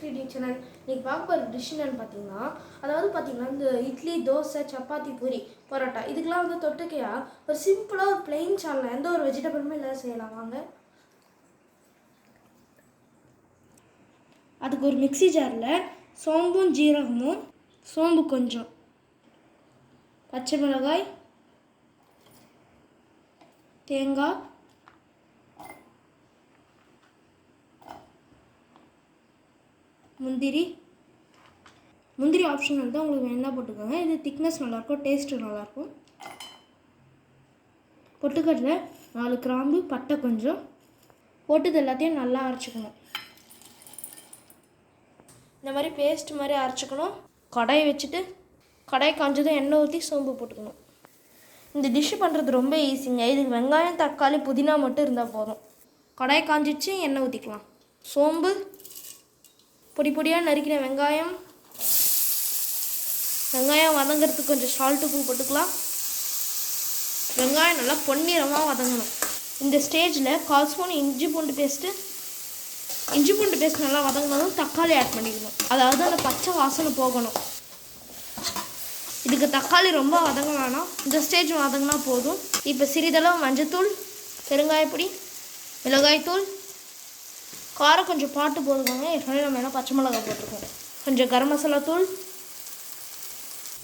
Feeding channel. இன்னைக்கு பார்க்க போகிற டிஷ் என்னன்னு பார்த்தீங்கன்னா, அதாவது பார்த்தீங்கன்னா இந்த இட்லி, தோசை, சப்பாத்தி, பூரி, பரோட்டா இதுக்கெல்லாம் வந்து தொட்டுக்கையா ஒரு சிம்பிளாக ஒரு பிளெயின் சால்னா எந்த ஒரு வெஜிடபிளுமே இல்லாத செய்யலாம் வாங்க. அதுக்கு ஒரு மிக்ஸி ஜாரில் சோம்பும் ஜீரகமும், சோம்பு கொஞ்சம், பச்சை மிளகாய், தேங்காய், முந்திரி ஆப்ஷனல் தான், உங்களுக்கு வேணா போட்டுக்கோங்க. இது திக்னஸ் நல்லாயிருக்கும், டேஸ்ட்டு நல்லாயிருக்கும். பொட்டுக்கடலை, 4 கிராம்பு, பட்டை கொஞ்சம் போட்டு எல்லாத்தையும் நல்லா அரைச்சிக்கணும். இந்த மாதிரி பேஸ்ட் மாதிரி அரைச்சிக்கணும். கடாயை வச்சுட்டு கடாயை காஞ்சதும் எண்ணெய் ஊற்றி சோம்பு போட்டுக்கணும். இந்த டிஷ்ஷு பண்ணுறது ரொம்ப ஈஸிங்க. இதுக்கு வெங்காயம், தக்காளி, புதினா மட்டும் இருந்தால் போதும். கடாயை காஞ்சிச்சு, எண்ணெய் ஊற்றிக்கலாம். சோம்பு, பொடி பொடியாக நறுக்கின வெங்காயம் வதங்கிறதுக்கு கொஞ்சம் சால்ட்டு பூ போட்டுக்கலாம். வெங்காயம் நல்லா பொன்னிறமாக வதங்கணும். இந்த ஸ்டேஜில் 1/4 ஸ்பூன் இஞ்சி பூண்டு பேஸ்ட் நல்லா வதங்கினதும் தக்காளி ஆட் பண்ணிக்கணும். அதாவது அந்த பச்சை வாசனை போகணும். இதுக்கு தக்காளி ரொம்ப வதங்க வேணாம், இந்த ஸ்டேஜ் வதங்கினா போதும். இப்போ சிறிதளவு மஞ்சத்தூள், பெருங்காயப்பொடி, மிளகாய்த்தூள், காரம் கொஞ்சம் பாட்டு போதுங்க. ஏற்கனவே நம்ம என்ன பச்சை மிளகாய் போட்டிருக்கோம். கொஞ்சம் கரம் மசாலா தூள்,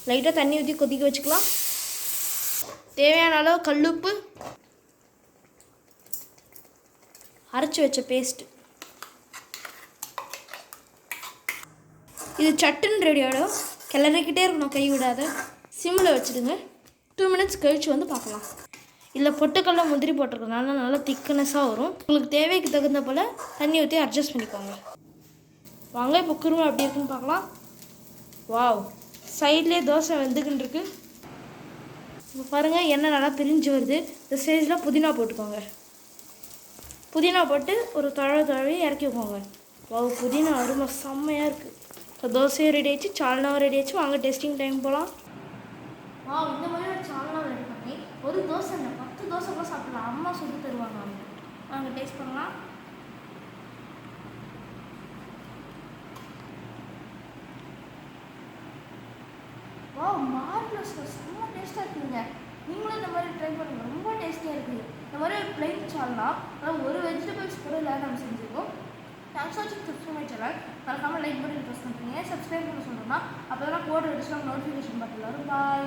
லைட்டாக தண்ணி ஊற்றி கொதிக்க வச்சுக்கலாம். தேவையான அளவு கல்லுப்பு, அரைச்சி வச்ச பேஸ்ட்டு. இது சட்டுன்னு ரெடி ஆகிடும். கிளறிக்கிட்டே இருக்கணும், கை விடாத. சிம்மில் வச்சுடுங்க. 2 மினிட்ஸ் கழித்து வந்து பார்க்கலாம். இதில் பொட்டுக்கடலை, முந்திரி போட்டிருக்கனால நல்லா திக்னஸாக வரும். உங்களுக்கு தேவைக்கு தகுந்த போல் தண்ணி ஊற்றி அட்ஜஸ்ட் பண்ணிக்கோங்க. வாங்க இப்போ குருமா எப்படி இருக்குன்னு பார்க்கலாம். வாவ், சைட்லேயே தோசை வெந்துக்கின்னு இருக்கு. இப்போ பாருங்கள், எண்ணெய் நல்லா பிரிஞ்சு வருது. இந்த ஸ்டேஜில் புதினா போட்டுக்கோங்க. புதினா போட்டு ஒரு தழவி இறக்கி வைக்கோங்க. வாவ், புதினா அருமை செம்மையாக இருக்குது. இப்போ தோசையும் ரெடி ஆகிடுச்சு, சால்னாவும் ரெடி ஆகிடுச்சு. வாங்க டேஸ்டிங் டைம் போகலாம். இந்த மாதிரி ஒரு சால்னா ரெடி பண்ணி ஒரு தோசை இல்லை 10 தோசை கூட சாப்பிடலாம். அம்மா சுட்டு தருவாங்க. வாங்க டேஸ்ட் பண்ணலாம். மார்வெலஸ், ரொம்ப டேஸ்ட்டாக இருக்குங்க. நீங்களும் இந்த மாதிரி ட்ரை பண்ணுங்கள், ரொம்ப டேஸ்டியாக இருக்குது. இந்த மாதிரி ஒரு பிளெயின் சால்னா, அதாவது ஒரு வெஜிடபிள்ஸ் கூட இல்லாத நம்ம செஞ்சுருக்கோம். தேங்க்ஸ் ஃபார் வாட்சிங். சப்ஸ்கிரைப் சேனல் மறக்காமல் லைக் பட்டன் ப்ரெஸ் பண்ணுறீங்க. சப்ஸ்கிரைப் பண்ண சொல்கிறோம்னா அப்போ தான் போடுற டிஷ்லாம் நோட்டிஃபிகேஷன் பட்டன் வரும். பாய்.